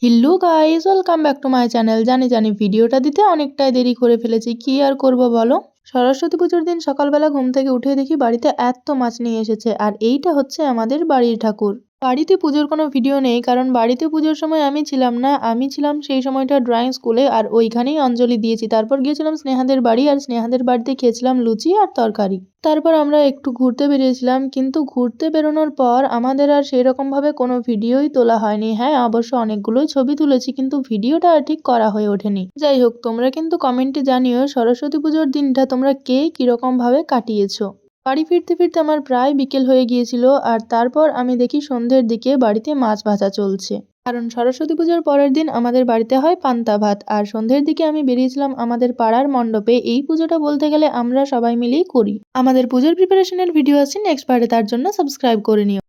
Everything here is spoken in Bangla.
Hello guys, welcome back to my channel. জানি ভিডিওটা দিতে অনেকটাই দেরি করে ফেলেছি, কি আর করব বলো। সরস্বতী পুজোর দিন সকালবেলা ঘুম থেকে উঠে দেখি বাড়িতে এত মাছ নিয়ে এসেছে, আর এইটা হচ্ছে আমাদের বাড়ির ঠাকুর। বাড়িতে পুজোর কোনো ভিডিও নেই, কারণ বাড়িতে পুজোর সময় আমি ছিলাম না। আমি ছিলাম সেই সময়টা ড্রয়িং স্কুলে, আর ওইখানেই অঞ্জলি দিয়েছি। তারপর গিয়েছিলাম স্নেহাদের বাড়ি, আর স্নেহাদের বাড়িতে খেয়েছিলাম লুচি আর তরকারি। তারপর আমরা একটু ঘুরতে বেরিয়েছিলাম, কিন্তু ঘুরতে বেরোনোর পর আমাদের আর সেরকম ভাবে কোনো ভিডিওই তোলা হয়নি। হ্যাঁ, অবশ্য অনেকগুলোই ছবি তুলেছি, কিন্তু ভিডিওটা আর ঠিক করা হয়ে ওঠেনি। যাই হোক, তোমরা কিন্তু কমেন্টে জানিও সরস্বতী পুজোর দিনটা তোমরা কে কিরকম ভাবে কাটিয়েছো। বাড়ি ফিরতে ফিরতে আমার প্রায় বিকেল হয়ে গিয়েছিল, আর তারপর আমি দেখি সন্ধ্যের দিকে বাড়িতে মাছ ভাজা চলছে। কারণ সরস্বতী পুজোর পরের দিন আমাদের বাড়িতে হয় পান্তা ভাত, আর সন্ধ্যের দিকে আমি বেরিয়েছিলাম আমাদের পাড়ার মণ্ডপে। এই পুজোটা বলতে গেলে আমরা সবাই মিলেই করি। আমাদের পুজোর প্রিপারেশনের ভিডিও আছে নেক্সট পার্টে, তার জন্য সাবস্ক্রাইব করে নিও।